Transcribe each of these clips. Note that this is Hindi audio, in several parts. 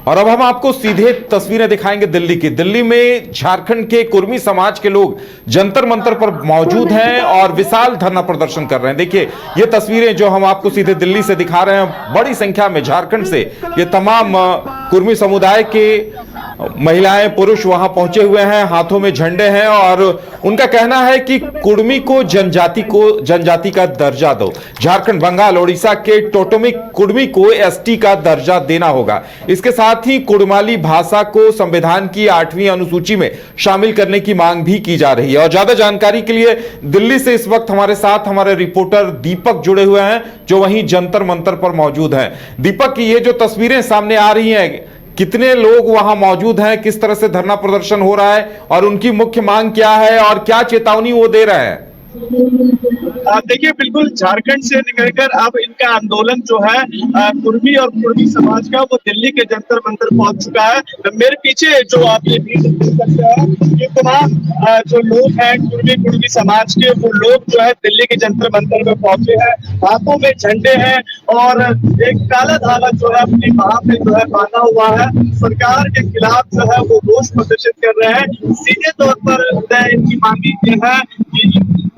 और अब हम आपको सीधे तस्वीरें दिखाएंगे दिल्ली की। दिल्ली में झारखंड के कुर्मी समाज के लोग जंतर मंतर पर मौजूद हैं और विशाल धरना प्रदर्शन कर रहे हैं। देखिए ये तस्वीरें जो हम आपको सीधे दिल्ली से दिखा रहे हैं, बड़ी संख्या में झारखंड से ये तमाम कुर्मी समुदाय के महिलाएं पुरुष वहां पहुंचे हुए हैं, हाथों में झंडे हैं और उनका कहना है कि कुर्मी को जनजाति का दर्जा दो। झारखंड, बंगाल, ओडिशा के टोटोमिक कुर्मी को एसटी का दर्जा देना होगा। इसके साथ ही कुड़माली भाषा को संविधान की 8वीं अनुसूची में शामिल करने की मांग भी की जा रही है। और ज्यादा जानकारी के लिए दिल्ली से इस वक्त हमारे साथ हमारे रिपोर्टर दीपक जुड़े हुए हैं, जो वहीं जंतर मंतर पर मौजूद हैं। दीपक, ये जो तस्वीरें सामने आ रही हैं, कितने लोग वहां मौजूद हैं, किस तरह से धरना प्रदर्शन हो रहा है और उनकी मुख्य मांग क्या है और क्या चेतावनी वो दे रहे हैं? देखिए, बिल्कुल झारखंड से निकलकर अब इनका आंदोलन जो है कुर्मी और कुर्मी समाज का, वो दिल्ली के जंतर मंतर पहुंच चुका है। मेरे पीछे जो आप ये भीड़ देख सकते हैं, ये तमाम जो लोग हैं कुर्मी समाज के, वो लोग जो है दिल्ली के जंतर मंतर में पहुंचे हैं। हाथों में झंडे हैं और एक काला धागा जो है अपनी बाह पे जो है बांधा हुआ है। सरकार के खिलाफ जो है वो रोष प्रदर्शित कर रहे हैं। सीधे तौर पर इनकी मांगी ये है कि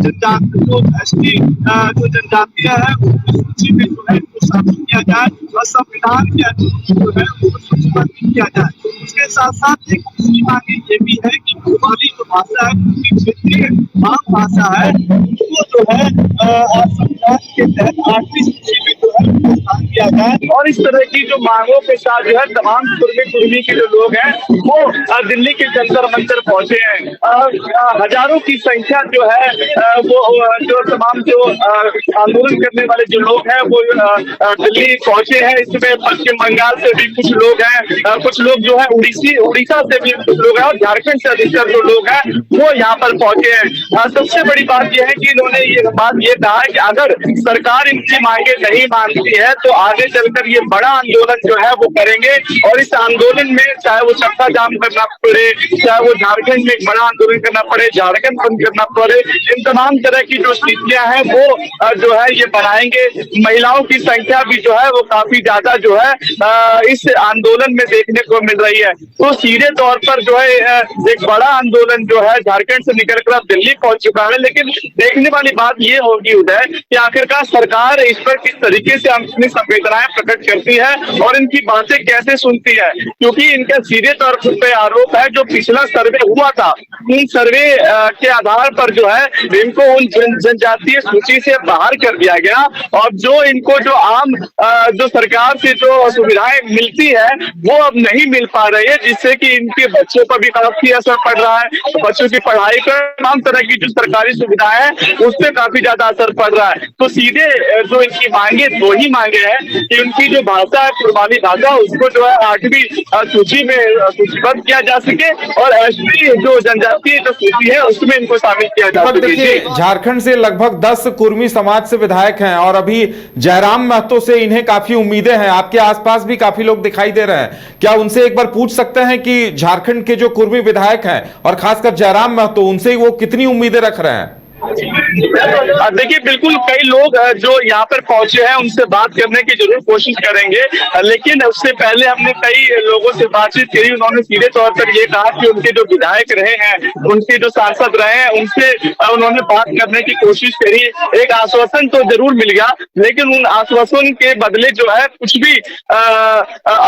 जो एसटी जो जनजातियां हैं उनकी सूची में जो है इनको शामिल किया जाए और संविधान के अनुसार जो है उनको सूचीबद्ध किया जाए। इसके साथ साथ एक दूसरी मांग ये भी है कि कुड़माली जो भाषा है, उनकी क्षेत्रीय आम भाषा है, उनको जो है संविधान के तहत 8वीं सूची में जो है उनको स्थान दिया जाए। और इस तरह की जो मांगों के साथ जो है तमाम कुर्मी के जो लोग हैं वो दिल्ली के जंतर मंतर पहुंचे हैं। हजारों की संख्या जो है वो जो तमाम जो आंदोलन करने वाले जो लोग हैं वो दिल्ली पहुंचे हैं। इसमें पश्चिम बंगाल से भी कुछ लोग हैं, कुछ लोग जो है उड़ीसा से भी कुछ लोग हैं और झारखंड से अधिकतर जो लोग हैं वो यहाँ पर पहुंचे हैं। सबसे बड़ी बात यह है कि इन्होंने ये बात ये कहा है कि अगर सरकार इनकी मांगे नहीं मानती है तो आगे चलकर ये बड़ा आंदोलन जो है वो करेंगे और इस आंदोलन में चाहे वो चक्का जाम करना पड़े, चाहे वो झारखंड में एक बड़ा आंदोलन करना पड़े, झारखंड बंद करना पड़े, इन तमाम तरह की जो स्थितियां हैं वो जो है ये बढ़ाएंगे। महिलाओं की संख्या भी जो है वो काफी ज्यादा जो है इस आंदोलन में देखने को मिल रही है। तो सीधे तौर पर जो है एक बड़ा आंदोलन जो है झारखंड से निकलकर अब दिल्ली पहुंच चुका है। लेकिन देखने वाली बात ये होगी उदय कि आखिरकार सरकार इस पर किस तरीके से अपनी संवेदनाएं प्रकट करती है और इनकी बातें कैसे सुनती है, क्योंकि इनका सीधे तौर पर आरोप है जो पिछला सर्वे हुआ था, उन सर्वे के आधार पर जो है इनको उन जनजातीय सूची से बाहर कर दिया गया और जो इनको जो आम जो सरकार से जो सुविधाएं मिलती है वो अब नहीं मिल पा रही है, जिससे कि इनके बच्चों पर भी काफी असर पड़ रहा है। बच्चों की पढ़ाई पर तमाम तरह की जो सरकारी सुविधाएं हैं उस पर काफी ज्यादा असर पड़ रहा है। तो सीधे जो इनकी मांगे दो ही मांगे हैं कि उनकी जो भाषा है कुड़माली भाषा, उसको जो है 8वीं सूची में सूचीबद्ध किया जा सके और एसटी जो जनजातीय जो सूची है उसमें इनको शामिल किया जा सके। झारखंड से लगभग 10 कुर्मी समाज से विधायक हैं और अभी जयराम महतो से इन्हें काफी उम्मीदें हैं। आपके आसपास भी काफी लोग दिखाई दे रहे हैं, क्या उनसे एक बार पूछ सकते हैं कि झारखंड के जो कुर्मी विधायक हैं और खासकर जयराम महतो, उनसे वो कितनी उम्मीदें रख रहे हैं? देखिए, बिल्कुल कई लोग जो यहाँ पर पहुंचे हैं उनसे बात करने की जरूर कोशिश करेंगे, लेकिन उससे पहले हमने कई लोगों से बातचीत करी। उन्होंने सीधे तौर पर ये कहा कि उनके जो विधायक रहे हैं, उनके जो सांसद रहे हैं, उनसे उन्होंने बात करने की कोशिश करी। एक आश्वासन तो जरूर मिल गया, लेकिन उन आश्वासन के बदले जो है कुछ भी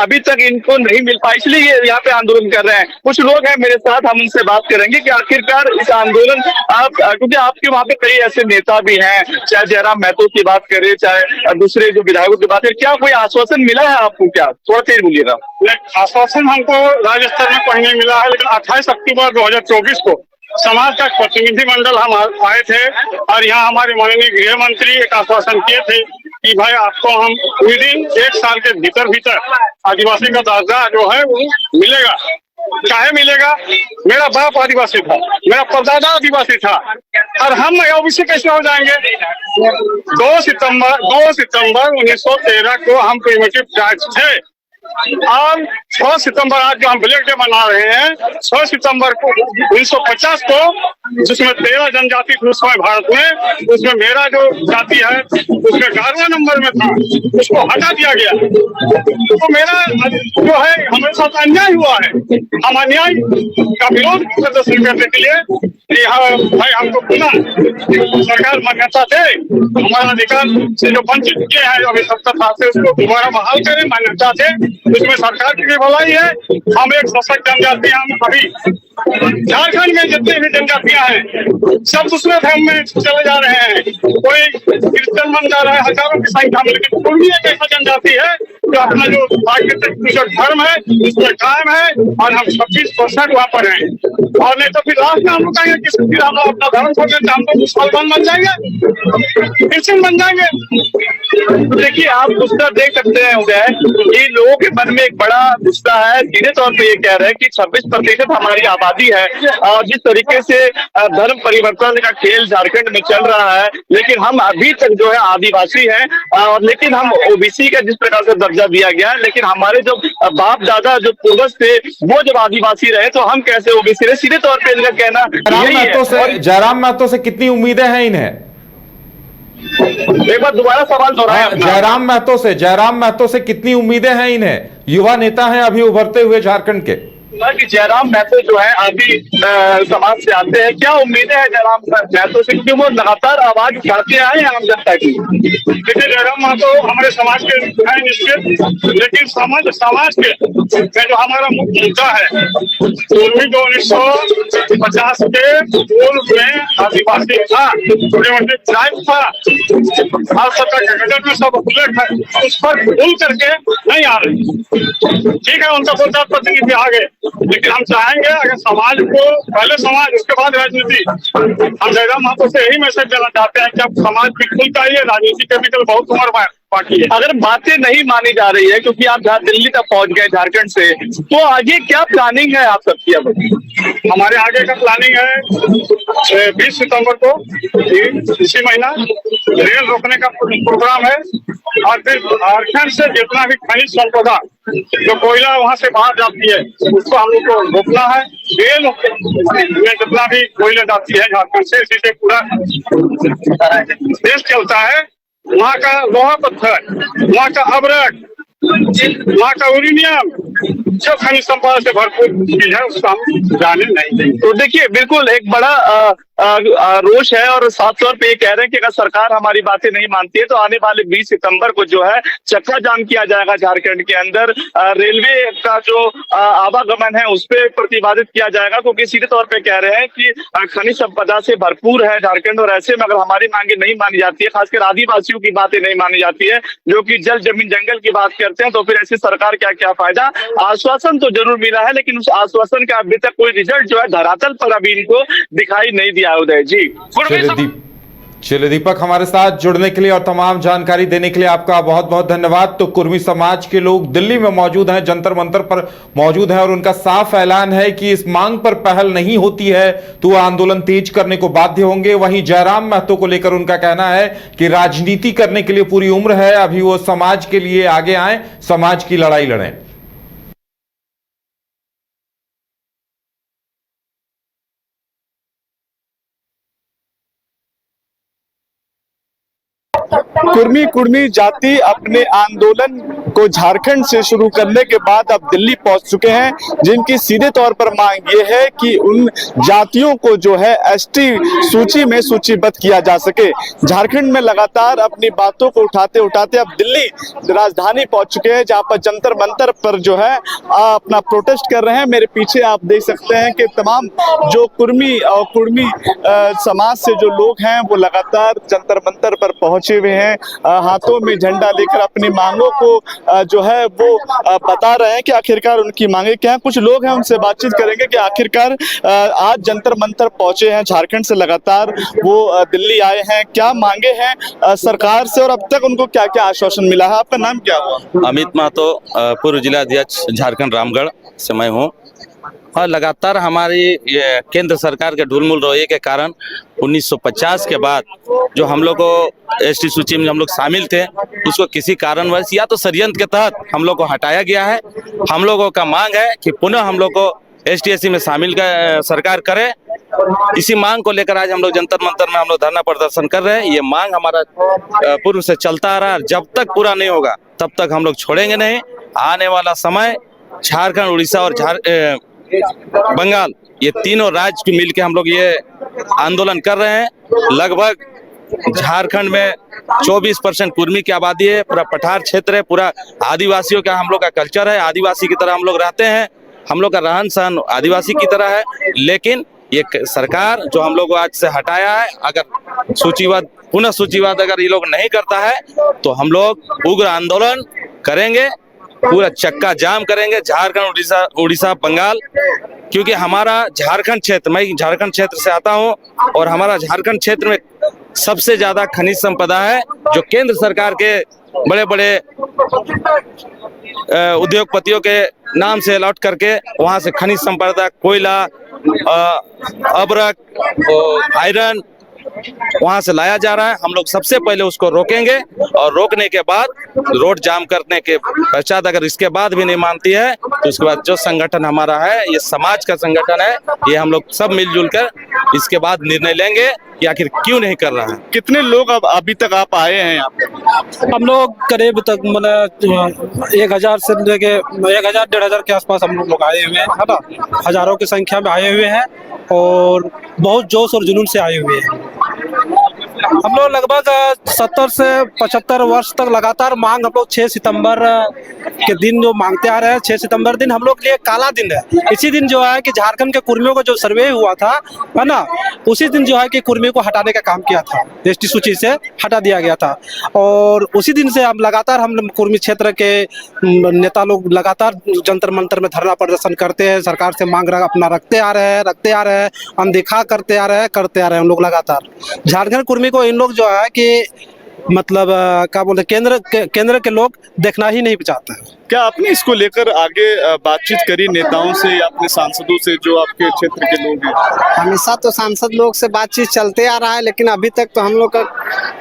अभी तक इनको नहीं मिल पाया, इसलिए ये यहाँ पे आंदोलन कर रहे हैं। कुछ लोग हैं मेरे साथ, हम उनसे बात करेंगे कि आखिरकार इस आंदोलन क्योंकि आपके वहाँ पे कई ऐसे नेता भी हैं, चाहे जयराम महतो की बात करें, चाहे दूसरे जो विधायकों की बात करें, क्या कोई आश्वासन मिला है आपको? क्या थोड़ा तेज बोलिएगा। आश्वासन हमको राज्य स्तर में कहीं नहीं मिला है, लेकिन 28 अक्टूबर 2024 को समाज का प्रतिनिधिमंडल हम आए थे और यहाँ हमारे माननीय गृह मंत्री एक आश्वासन किए थे कि भाई आपको हम विदिन 1 साल के भीतर आदिवासी का दर्जा जो है वो मिलेगा। चाहे मिलेगा, मेरा बाप आदिवासी था, मेरा परदादा आदिवासी था और हम ओबीसी कैसे हो जाएंगे? 2 सितंबर 1913 को हम प्रिमिटिव ट्राइब्स थे और 6 सितंबर आज जो हम ब्लैक डे मना रहे हैं, 6 सितंबर को 1950 को, जिसमें 13 जनजाति थी उस समय भारत में, उसमें मेरा जो जाति है उसमें 11वां नंबर में था, उसको हटा दिया गया। तो मेरा जो है हमारे साथ अन्याय हुआ है। हम अन्याय का विरोध प्रदर्शन करने के लिए यहाँ भाई हमको पुनः सरकार मान्यता दे, हमारा अधिकार से जो वंचित चुके हैं अभी 70 साल से, उसको दोबारा बहाल करें, मान्यता दे। उसमें सरकार की भी भलाई है। हम एक सशक्त जनजाति, हम अभी झारखंड में जितने भी जनजातियां हैं सब दूसरे धर्म में चले जा रहे हैं। कोई क्रिश्चियन बन जा रहा है हजारों की संख्या में, लेकिन कुर्मी एक ऐसा जनजाति है जो अपना जो प्राकृतिक जो धर्म है उसमें कायम है, और हम 26% वहाँ पर हैं। और नहीं तो फिर लास्ट में हम लोग कहेंगे कि फिर हम अपना धर्म छोड़ देते, हम तो मुसलमान बन जाएंगे, क्रिश्चियन बन जाएंगे। देखिए, आप गुस्सा देख सकते हैं उदय कि लोगों के मन में एक बड़ा गुस्सा है। सीधे तौर पे ये कह रहे हैं कि 26% हमारी आबादी है, और जिस तरीके से धर्म परिवर्तन का खेल झारखंड में चल रहा है, लेकिन हम अभी तक जो है आदिवासी हैं, और लेकिन हम ओबीसी का जिस प्रकार से दर्जा दिया गया, लेकिन हमारे जो बाप दादा जो पूर्वज थे वो जब आदिवासी रहे तो हम कैसे ओबीसी रहे। सीधे तौर पे इनका कहना जयराम महतो से कितनी उम्मीदें हैं इन्हें? एक बार दोबारा सवाल दोहराएं अपना। जयराम महतो से कितनी उम्मीदें हैं इन्हें? युवा नेता हैं अभी उभरते हुए झारखंड के। कि जयराम महतो जो है आदि समाज से आते हैं, क्या उम्मीदें हैं जयराम महतो से, क्योंकि वो लगातार आवाज उठाते आए हैं आम जनता की? देखिए, जयराम महतो हमारे समाज के हैं निश्चित, लेकिन समाज के जो हमारा मुख्य मुद्दा है, पूर्वी जो 1950 के पूर्व में आदिवासी था, ट्राइब था, भारत सरकार के गजट में सब उल्लेख है, उस पर भूल करके नहीं आ रही। ठीक है, उनका 2 4 प्रतिनिधि आ गए, लेकिन हम चाहेंगे अगर समाज को पहले समाज उसके बाद राजनीति। हम जयराम महतो से यही मैसेज देना चाहते हैं कि अब समाज बिल्कुल चाहिए, राजनीति के भी बहुत उम्र बाकी है। अगर बातें नहीं मानी जा रही है, क्योंकि आप दिल्ली तक पहुंच गए झारखंड से, तो आगे क्या प्लानिंग है आप सबकी? अब हमारे आगे का प्लानिंग है 20 सितंबर को इसी महीना रेल रोकने का प्रोग्राम है, और फिर झारखंड से जितना भी खनिज संपदा जो कोयला वहां से बाहर जाती है उसको हम लोग को रोकना है। रेल में जितना भी कोयला जाती है झारखंड से, इसी से पूरा देश चलता है। वहाँ का लोहा पत्थर, वहाँ का अबरक, वहाँ का यूरेनियम, सब खनिज संपदा से भरपूर चीज है, उसको हम जाने नहीं देंगे। तो देखिए, बिल्कुल एक बड़ा रोष है, और साफ तौर पे ये कह रहे हैं कि अगर सरकार हमारी बातें नहीं मानती है तो आने वाले 20 सितंबर को जो है चक्का जाम किया जाएगा झारखंड के अंदर। रेलवे का जो आवागमन है उस पर प्रतिबंधित किया जाएगा, क्योंकि सीधे तौर पे कह रहे हैं कि खनिज संपदा से भरपूर है झारखंड, और ऐसे में अगर हमारी मांगे नहीं मानी जाती है, खासकर आदिवासियों की बातें नहीं मानी जाती है, जो कि जल जमीन जंगल की बात करते हैं, तो फिर ऐसी सरकार क्या क्या फायदा। आश्वासन तो जरूर मिला है, लेकिन उस आश्वासन का अभी तक कोई रिजल्ट जो है धरातल पर अभी इनको दिखाई नहीं दिया। उदय जी, चलिए दीपक, हमारे साथ जुड़ने के लिए और तमाम जानकारी देने के लिए आपका बहुत बहुत धन्यवाद। तो कुर्मी समाज के लोग दिल्ली में मौजूद हैं, जंतर मंतर पर मौजूद हैं, और उनका साफ ऐलान है कि इस मांग पर पहल नहीं होती है तो वो आंदोलन तेज करने को बाध्य होंगे। वहीं जयराम महतो को लेकर उनका कहना है कि राजनीति करने के लिए पूरी उम्र है, अभी वो समाज के लिए आगे आए, समाज की लड़ाई लड़ें। कुर्मी जाति अपने आंदोलन को झारखंड से शुरू करने के बाद अब दिल्ली पहुंच चुके हैं, जिनकी सीधे तौर पर मांग ये है कि उन जातियों को जो है एसटी सूची में सूचीबद्ध किया जा सके। झारखंड में लगातार अपनी बातों को उठाते उठाते अब दिल्ली राजधानी पहुंच चुके हैं, जहां पर जंतर मंतर पर जो है अपना प्रोटेस्ट कर रहे हैं। मेरे पीछे आप देख सकते हैं कि तमाम जो कुर्मी और कुर्मी समाज से जो लोग हैं वो लगातार जंतर मंतर पर पहुंचे हुए हैं, हाथों में झंडा लेकर अपनी मांगों को जो है वो बता रहे हैं कि आखिरकार उनकी मांगे क्या है। कुछ लोग हैं, उनसे बातचीत करेंगे कि आखिरकार आज जंतर मंतर पहुंचे हैं झारखंड से, लगातार वो दिल्ली आए हैं, क्या मांगे हैं सरकार से और अब तक उनको क्या क्या आश्वासन मिला है। आपका नाम क्या हुआ? अमित महतो, पूर्व जिला अध्यक्ष झारखंड रामगढ़ से मैं हूँ। और लगातार हमारी केंद्र सरकार के ढुलमुल रवैये के कारण 1950 के बाद जो हम लोग को एसटी सूची में हम लोग शामिल थे, उसको किसी कारणवश या तो षड्यंत्र के तहत हम लोग को हटाया गया है। हम लोगों का मांग है कि पुनः हम लोग को एसटी में शामिल सरकार करे। इसी मांग को लेकर आज हम लोग जंतर मंतर में हम लोग धरना प्रदर्शन कर रहे हैं। ये मांग हमारा पूर्व से चलता आ रहा है, जब तक पूरा नहीं होगा तब तक हम लोग छोड़ेंगे नहीं। आने वाला समय झारखंड, उड़ीसा और बंगाल, ये तीनों राज्य को मिलकर हम लोग ये आंदोलन कर रहे हैं। लगभग झारखंड में 24% कुर्मी की आबादी है, पूरा पठार क्षेत्र है, पूरा आदिवासियों का हम लोग का कल्चर है, आदिवासी की तरह हम लोग रहते हैं, हम लोग का रहन सहन आदिवासी की तरह है। लेकिन ये सरकार जो हम लोग को आज से हटाया है, अगर सूचीबद्ध पुनः सूचीबद्ध अगर ये लोग नहीं करता है तो हम लोग उग्र आंदोलन करेंगे, पूरा चक्का जाम करेंगे झारखंड, उड़ीसा, बंगाल। क्योंकि हमारा झारखंड क्षेत्र, मैं झारखंड क्षेत्र से आता हूं और हमारा झारखंड क्षेत्र में सबसे ज्यादा खनिज संपदा है, जो केंद्र सरकार के बड़े बड़े उद्योगपतियों के नाम से अलॉट करके वहां से खनिज संपदा, कोयला, अब्रक, आयरन वहां से लाया जा रहा है। हम लोग सबसे पहले उसको रोकेंगे और रोकने के बाद रोड जाम करने के पश्चात अगर इसके बाद भी नहीं मानती है तो उसके बाद जो संगठन हमारा है, ये समाज का संगठन है, ये हम लोग सब मिलजुल कर इसके बाद निर्णय लेंगे कि आखिर क्यों नहीं कर रहा है। कितने लोग अब अभी तक आप आए हैं यहाँ पे? हम लोग करीब तक मतलब 1000 से लेके 1000-1500 के आसपास हम लोग आए हुए हैं, है ना। हजारों की संख्या में आए हुए हैं और बहुत जोश और जुनून से आए हुए हैं। हम लोग लगभग 70 से 75 वर्ष तक लगातार मांग हम लोग 6 सितंबर के दिन जो मांगते आ रहे हैं। 6 सितंबर दिन हम लोग के लिए काला दिन है। इसी दिन जो है कि झारखंड के कुर्मियों का जो सर्वे हुआ था, है ना, उसी दिन जो है कि कुर्मियों को हटाने का काम किया था, एसटी सूची से हटा दिया गया था। और उसी दिन से हम लगातार हम कुर्मी क्षेत्र के नेता लोग लगातार जंतर मंतर में धरना प्रदर्शन करते हैं, सरकार से मांग अपना रखते आ रहे हैं, अनदेखा करते आ रहे हैं हम लोग लगातार। झारखंड कुर्मी को इन लोग जो है कि मतलब क्या बोलते, केंद्र के लोग देखना ही नहीं चाहते हैं। क्या आपने इसको लेकर आगे बातचीत करी नेताओं से या अपने सांसदों से जो आपके क्षेत्र के लोग हैं? हमेशा तो सांसद लोग से बातचीत चलते आ रहा है, लेकिन अभी तक तो हम लोग का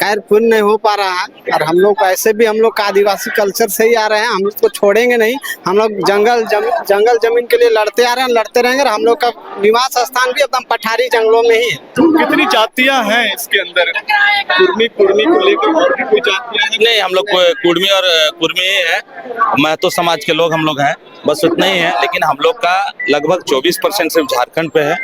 खैर पूर्ण नहीं हो पा रहा है। और हम लोग ऐसे भी हम लोग का आदिवासी कल्चर से ही आ रहे हैं, हम इसको छोड़ेंगे नहीं। हम लोग जंगल जमीन के लिए लड़ते आ रहे हैं, लड़ते रहेंगे। और हम लोग का निवास स्थान भी एकदम पठारी जंगलों में ही है। कितनी जातियां हैं इसके अंदर? कुर्मी को लेकर और भी कोई जातियां हैं? नहीं, हम लोग कुर्मी और कुर्मी ही है, महतो समाज के लोग हम लोग हैं, बस उतना ही है। लेकिन हम लोग का लगभग 24% सिर्फ झारखंड पे है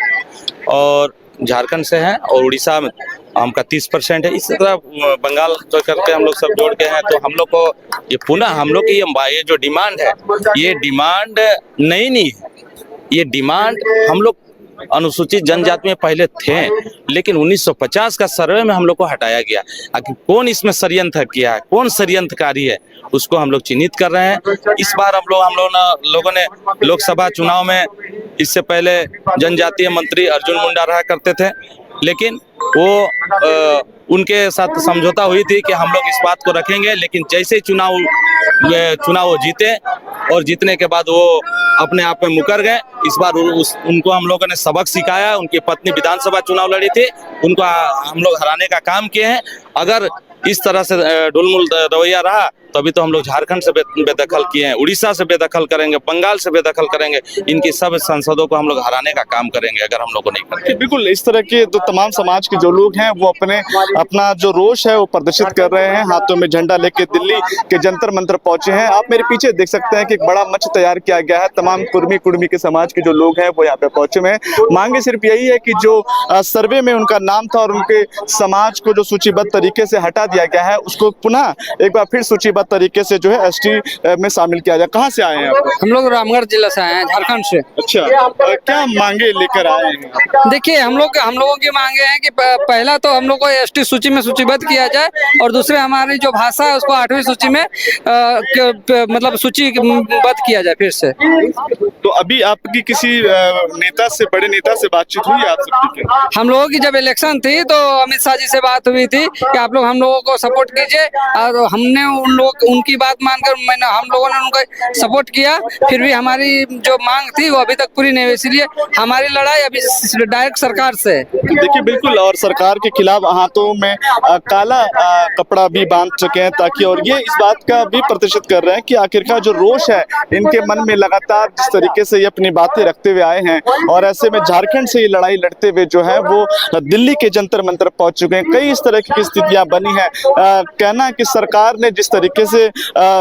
और झारखंड से है, और उड़ीसा में हम का 30% है। इसी तरह बंगाल तो करके हम लोग सब जोड़ के हैं। तो हम लोग को ये पुनः हम लोग की ये जो डिमांड है, ये डिमांड नहीं है, ये डिमांड हम लोग अनुसूचित जनजाति में पहले थे, लेकिन 1950 का सर्वे में हम लोग को हटाया गया। आखिर कौन इसमें षड्यंत्र किया है, कौन षड्यंत्रकारी है, उसको हम लोग चिन्हित कर रहे हैं। इस बार हम लोगों ने लोकसभा चुनाव में, इससे पहले जनजातीय मंत्री अर्जुन मुंडा रहा करते थे, लेकिन वो उनके साथ समझौता हुई थी कि हम लोग इस बात को रखेंगे। लेकिन जैसे ही चुनाव वो जीते और जीतने के बाद वो अपने आप में मुकर गए। इस बार उनको हम लोगों ने सबक सिखाया। उनकी पत्नी विधानसभा चुनाव लड़ी थी, उनको हम लोग हराने का काम किए हैं। अगर इस तरह से ढुलमुल रवैया रहा तो अभी तो हम लोग झारखंड से बेदखल किए हैं, उड़ीसा से बेदखल करेंगे, बंगाल से बेदखल करेंगे। इनकी सब सांसदों को हम लोग हराने का काम करेंगे अगर हम लोग को नहीं करते। बिल्कुल, इस तरह के तो तमाम समाज के जो लोग हैं वो अपना जो रोष है वो प्रदर्शित कर रहे हैं। हाथों में झंडा लेके दिल्ली के जंतर मंतर पहुंचे हैं। आप मेरे पीछे देख सकते हैं कि एक बड़ा मंच तैयार किया गया है। तमाम कुर्मी के समाज के जो लोग हैं वो यहाँ पे पहुंचे हुए हैं। मांगे सिर्फ यही है कि जो सर्वे में उनका नाम था और उनके समाज को जो सूचीबद्ध तरीके से हटा दिया गया है, उसको पुनः एक बार फिर सूचीबद्ध तरीके से जो है एसटी में शामिल किया जाए। कहाँ से आए हैं आप? हम लोग रामगढ़ जिला से आए हैं, झारखंड से। अच्छा, क्या मांगे लेकर आए हैं? देखिए, हम लोगों की मांगे हैं कि पहला तो हम लोग को एसटी सूची में सूचीबद्ध किया जाए, और दूसरे हमारी जो भाषा है उसको 8वीं सूची में मतलब सूचीबद्ध किया जाए फिर से। तो अभी आपकी किसी बड़े नेता से बातचीत हुई आप सबकी? हम लोगों की जब इलेक्शन थी तो अमित शाह जी से बात हुई थी कि आप लोग हम लोगों को सपोर्ट कीजिए, और हमने उन लोगों लोग उनकी बात मानकर हम लोगों ने उनको सपोर्ट किया, फिर भी हमारी जो मांग थी वो अभी तक पूरी नहीं हुई, इसलिए हमारी लड़ाई अभी डायरेक्ट सरकार से है। देखिए बिल्कुल, और सरकार के खिलाफ हाथों में काला कपड़ा भी बांध चुके हैं ताकि, और ये इस बात का भी प्रतिशत कर रहे हैं कि आखिरकार जो रोष है इनके मन में लगातार जिस तरीके से ये अपनी बातें रखते हुए आए हैं, और ऐसे में झारखंड से ये लड़ाई लड़ते हुए जो है वो दिल्ली के जंतर मंतर पहुंच चुके हैं। कई इस तरह की स्थितियां बनी है। कहना है कि सरकार ने जिस तरीके से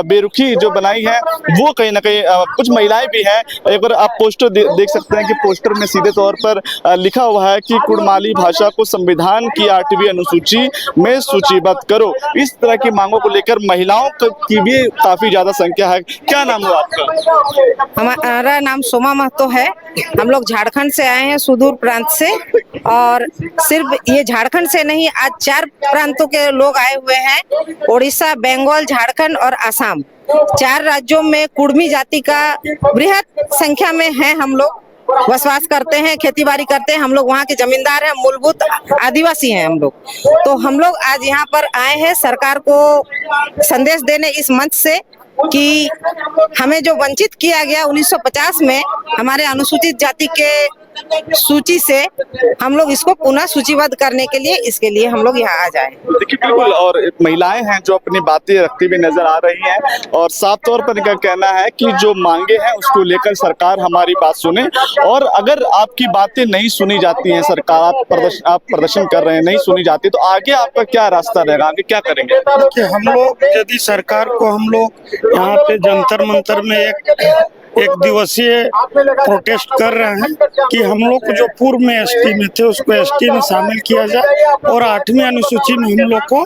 बेरुखी जो बनाई है वो कहीं ना कहीं कुछ महिलाएं भी हैं। एक बार आप पोस्टर देख सकते हैं कि पोस्टर में सीधे तौर पर लिखा हुआ है कि कुड़माली भाषा को संविधान की 8वीं अनुसूची में सूचीबद्ध करो। इस तरह की मांगों को लेकर महिलाओं की भी काफी ज्यादा संख्या है। क्या नाम हुआ आपका? हमारा नाम सोमा महतो है। हम लोग झारखंड से आए हैं, सुदूर प्रांत से, और सिर्फ ये झारखंड से नहीं, आज 4 प्रांतों के लोग आए हुए हैं। उड़ीसा, बंगाल, झारखंड और असम, 4 राज्यों में कुड़मी जाति का बृहद संख्या में है। हम लोग बसवास करते हैं, खेती बाड़ी करते हैं, हम लोग वहाँ के जमींदार हैं, मूलभूत आदिवासी हैं हम लोग। तो हम लोग आज यहाँ पर आए हैं सरकार को संदेश देने इस मंच से कि हमें जो वंचित किया गया 1950 में हमारे अनुसूचित जाति के सूची से, हम लोग इसको पुनः सूचीबद्ध करने के लिए, इसके लिए हम लोग यहाँ आ जाए। देखिए बिल्कुल, और महिलाएं हैं जो अपनी बातें रखती हुई नजर आ रही हैं, और साफ तौर पर इनका कहना है कि जो मांगे हैं उसको लेकर सरकार हमारी बात सुने, और अगर आपकी बातें नहीं सुनी जाती हैं, सरकार आप प्रदर्शन कर रहे हैं, नहीं सुनी जाती, तो आगे आपका क्या रास्ता रहेगा, आगे क्या करेंगे? देखिए, हम लोग यदि सरकार को, हम लोग यहाँ पे जंतर मंतर में एक दिवसीय प्रोटेस्ट कर रहे हैं कि हम लोग को जो पूर्व में एसटी में थे उसको एसटी में शामिल किया जाए, और 8वीं अनुसूची में हम लोग को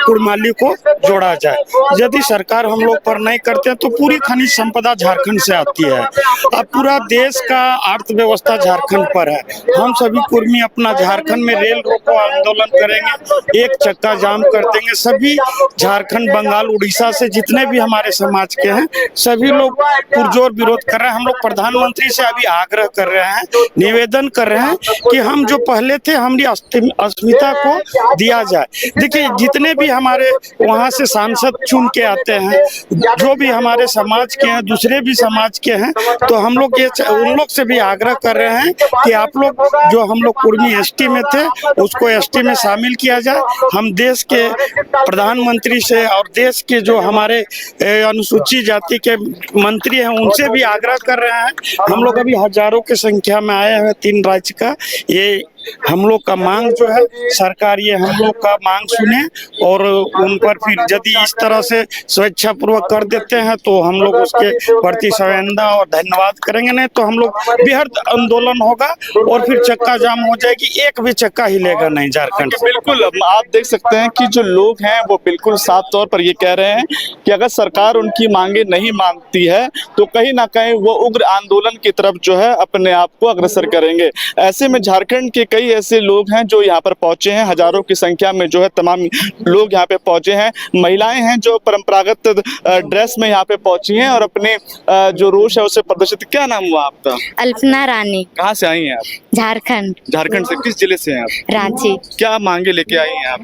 कुड़माली को जोड़ा जाए। यदि सरकार हम लोग पर नहीं करते हैं तो पूरी खनिज संपदा झारखंड से आती है। अब पूरा देश का अर्थव्यवस्था झारखंड पर है। हम सभी कुर्मी अपना झारखंड में रेल रोको आंदोलन करेंगे, एक चक्का जाम कर देंगे। सभी झारखंड, बंगाल, उड़ीसा से जितने भी हमारे समाज के हैं, सभी लोग पुरजोर विरोध कर रहे हैं। हम लोग प्रधानमंत्री से अभी आग्रह कर रहे हैं, निवेदन कर रहे हैं कि हम जो पहले थे हमारी अस्मिता को दिया जाए। देखिए, जितने भी हमारे वहाँ से सांसद चुन के आते हैं, जो भी हमारे समाज के हैं, दूसरे भी समाज के हैं, तो हम लोग ये उन लोग से भी आग्रह कर रहे हैं कि आप लोग जो हम लोग कुर्मी एसटी में थे उसको एसटी में शामिल किया जाए। हम देश के प्रधानमंत्री से और देश के जो हमारे अनुसूचित जाति के मंत्री हैं उनसे भी आग्रह कर रहे हैं। हम लोग अभी हजारों की संख्या में आए हैं 3 राज्य का। ये हम लोग का मांग जो है, सरकार ये हम लोग का मांग सुने और उन पर फिर यदि इस तरह से स्वेच्छा पूर्वक कर देते हैं तो हम लोग उसके प्रति संवेदना और धन्यवाद करेंगे। नहीं तो हम लोग बेहद आंदोलन होगा और फिर चक्का जाम हो जाएगी, एक भी चक्का हिलेगा नहीं झारखंड। बिल्कुल, आप देख सकते हैं कि जो लोग हैं वो बिल्कुल साफ तौर पर ये कह रहे हैं कि अगर सरकार उनकी मांगे नहीं मानती है तो कहीं ना कहीं वो उग्र आंदोलन की तरफ जो है अपने आप को अग्रसर करेंगे। ऐसे में झारखंड के कई ऐसे लोग हैं जो यहाँ पर पहुंचे हैं, हजारों की संख्या में जो है तमाम लोग यहाँ पे पहुंचे हैं। महिलाएं हैं जो परंपरागत ड्रेस में यहाँ पे पहुंची हैं और अपने जो रोष है उसे प्रदर्शित। क्या नाम हुआ आपका? अल्पना रानी। कहाँ से आई हैं आप? झारखंड। झारखंड से किस जिले से हैं आप? रांची। क्या मांगे लेके आई हैं आप?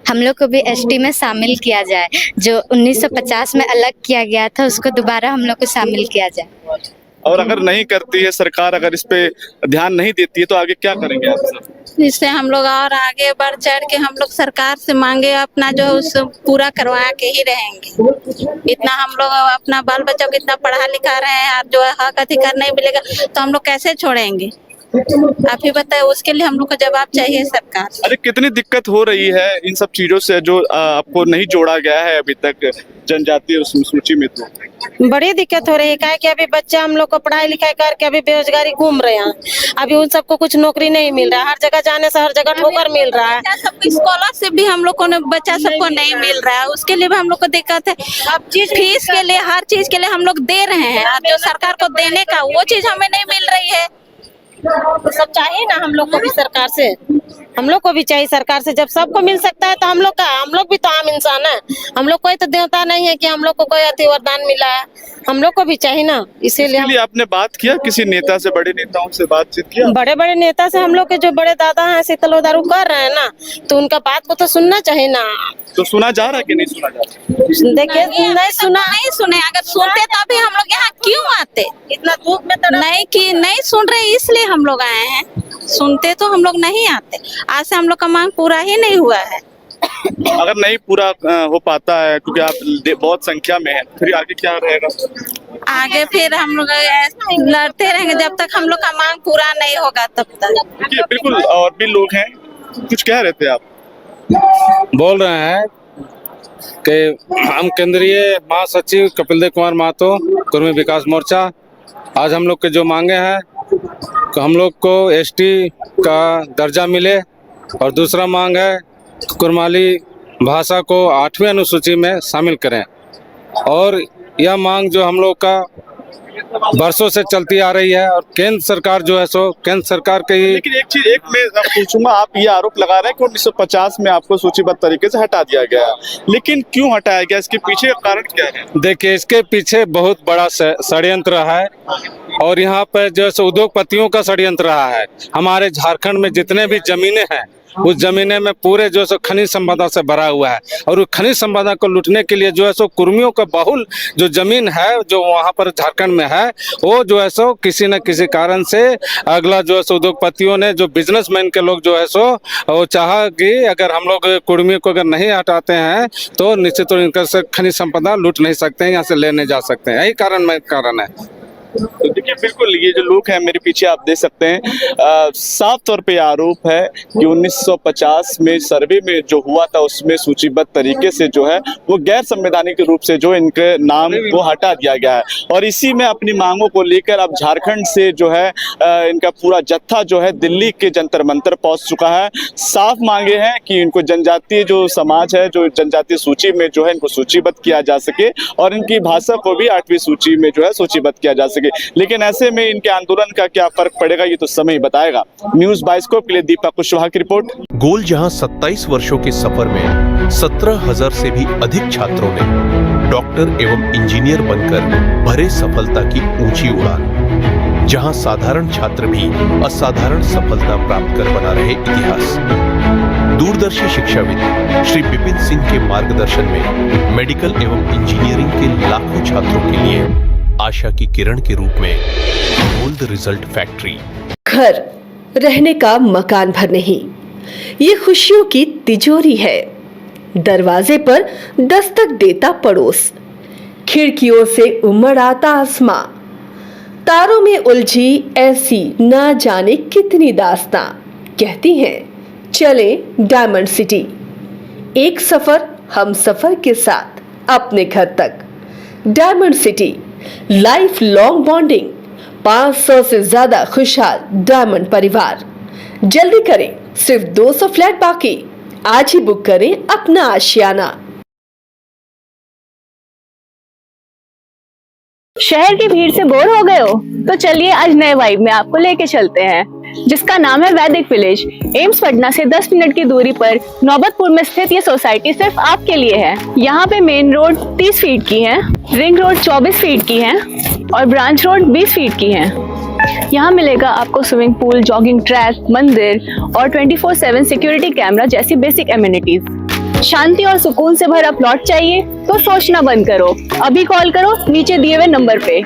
हम लोग को भी एसटी में शामिल किया जाए, जो 1950 में अलग किया गया था उसको दोबारा हम लोग को शामिल किया जाए। और अगर नहीं करती है सरकार, अगर इस पे ध्यान नहीं देती है तो आगे क्या करेंगे आप सब? इससे हम लोग और आगे बढ़ चढ़ के हम लोग सरकार से मांगे अपना जो उस पूरा करवा के ही रहेंगे। इतना हम लोग अपना बाल बच्चों को इतना पढ़ा लिखा रहे हैं और जो हक अधिकार नहीं मिलेगा तो हम लोग कैसे छोड़ेंगे? आप ही बताए, उसके लिए हम लोग को जवाब चाहिए सरकार। अरे कितनी दिक्कत हो रही है इन सब चीजों से जो आपको नहीं जोड़ा गया है अभी तक जनजातीय सूची में? तो बड़ी दिक्कत हो रही है, क्या कि अभी बच्चा हम लोग को पढ़ाई लिखाई करके अभी बेरोजगारी घूम रहे हैं। अभी उन सबको कुछ नौकरी नहीं मिल रहा है, हर जगह जाने से हर जगह ठोकर मिल रहा है। स्कॉलरशिप भी हम लोग को बच्चा सबको नहीं मिल रहा है, उसके लिए भी हम लोग को दिक्कत है। फीस के लिए, हर चीज के लिए हम लोग दे रहे हैं और जो सरकार को देने का वो चीज हमें नहीं मिल रही है। तो सब चाहिए ना हम लोग को भी सरकार से। हम लोग को भी चाहिए सरकार से। जब सबको मिल सकता है तो हम लोग भी तो आम इंसान है। हम लोग कोई तो देवता नहीं है कि हम लोग को कोई अति वरदान मिला है। हम लोग को भी चाहिए ना, इसीलिए आपने बात किया किसी नेता से, बड़े नेताओं से बातचीत किया? बड़े बड़े नेता से हम लोग के जो बड़े दादा हैं शीतल उदारू कर रहे हैं ना, तो उनका बात को तो सुनना चाहिए ना। तो सुना जा रहा है कि नहीं सुना जा रहा? देखिए नहीं सुने, अगर सुनते तभी हम लोग यहाँ क्यों आते? इतना धूप में तो नहीं सुन रहे इसलिए हम लोग आए हैं। सुनते तो हम लोग नहीं आते। आज से हम लोग का मांग पूरा ही नहीं हुआ है। अगर नहीं पूरा हो पाता है क्योंकि आप बहुत संख्या में है, फिर आगे क्या रहेगा? आगे फिर हम लोग लड़ते रहेंगे जब तक हम लोग का मांग पूरा नहीं होगा तब तक। देखिए बिल्कुल, और भी लोग हैं, कुछ कह रहे थे आप? बोल रहे हैं कि हम केंद्रीय महासचिव कपिल देव कुमार महतो, कुर्मी विकास मोर्चा, आज हम लोग के जो मांगे हैं तो हम लोग को एसटी का दर्जा मिले, और दूसरा मांग है कुरमाली भाषा को 8वीं अनुसूची में शामिल करें। और यह मांग जो हम लोग का वर्षों से चलती आ रही है, और केंद्र सरकार जो है सो केंद्र सरकार के ही। लेकिन एक चीज मैं पूछूंगा, आप ये आरोप लगा रहे हैं कि 1950 में आपको सूचीबद्ध तरीके से हटा दिया गया, लेकिन क्यों हटाया गया, इसके पीछे का कारण क्या है? देखिए, इसके पीछे बहुत बड़ा षड्यंत्र है, और यहाँ पर जो है उद्योगपतियों का षड्यंत्र रहा है। हमारे झारखंड में जितने भी जमीनें हैं, उस जमीने में पूरे जो है सो खनिज संपदा से भरा हुआ है, और उस खनिज संपदा को लूटने के लिए जो है सो कुर्मियों का बहुल जो जमीन है जो वहाँ पर झारखंड में है, वो जो है सो किसी न किसी कारण से अगला जो है सो उद्योगपतियों ने, जो बिजनेसमैन के लोग जो है सो वो चाहा कि अगर हम लोग कुर्मियों को अगर नहीं हटाते हैं तो निश्चित तौर इनका से खनिज संपदा लूट नहीं सकते हैं, यहाँ से लेने जा सकते हैं। यही कारण है। तो देखिए बिल्कुल, ये जो लोग हैं मेरे पीछे आप देख सकते हैं, साफ तौर पे आरोप है कि 1950 में सर्वे में जो हुआ था उसमें सूचीबद्ध तरीके से जो है वो गैर संवैधानिक रूप से जो इनके नाम को हटा दिया गया है, और इसी में अपनी मांगों को लेकर अब झारखंड से जो है इनका पूरा जत्था जो है दिल्ली के जंतर मंतर पहुंच चुका है। साफ मांगे हैं कि इनको जनजातीय जो समाज है, जो जनजातीय सूची में जो है इनको सूचीबद्ध किया जा सके, और इनकी भाषा को भी 8वीं सूची में जो है सूचीबद्ध किया जा सके। लेकिन ऐसे में इनके आंदोलन का क्या फर्क पड़ेगा ये तो समय ही बताएगा। न्यूज़ बाइस्कोप के लिए दीपक कुशवाहा की रिपोर्ट। गोल जहां 27 वर्षों के सफर में 17,000 से भी अधिक छात्रों ने डॉक्टर एवं इंजीनियर बनकर भरे सफलता की ऊंची उड़ान, जहां साधारण छात्र भी असाधारण सफलता प्राप्त कर बना रहे इतिहास। दूरदर्शी शिक्षाविद श्री विपिन सिंह के मार्गदर्शन में मेडिकल एवं इंजीनियरिंग के लाखों छात्रों के लिए आशा की किरण के रूप में गोल्ड रिजल्ट फैक्ट्री। घर रहने का मकान भर नहीं, ये खुशियों की तिजोरी है। दरवाजे पर दस्तक देता पड़ोस, खिड़कियों से उमड़ आता आसमां, तारों में उलझी ऐसी ना जाने कितनी दास्तां। कहती हैं चले डायमंड सिटी, एक सफर हम सफर के साथ अपने घर तक। Diamond city, life long bonding, 500 से ज्यादा खुशहाल डायमंड परिवार। जल्दी करें, सिर्फ 200 फ्लैट बाकी, आज ही बुक करें अपना आशियाना। शहर की भीड़ से बोर हो गए हो तो चलिए आज नए वाइब में आपको लेके चलते हैं, जिसका नाम है वैदिक विलेज। एम्स पटना से 10 मिनट की दूरी पर नौबतपुर में स्थित ये सोसाइटी सिर्फ आपके लिए है। यहाँ पे मेन रोड 30 फीट की है, रिंग रोड 24 फीट की है, और ब्रांच रोड 20 फीट की है। यहाँ मिलेगा आपको स्विमिंग पूल, जॉगिंग ट्रैक, मंदिर और 24/7 सिक्योरिटी कैमरा जैसी बेसिक एमिनिटीज। शांति और सुकून से भरा प्लॉट चाहिए तो सोचना बंद करो, अभी कॉल करो नीचे दिए हुए नंबर पे।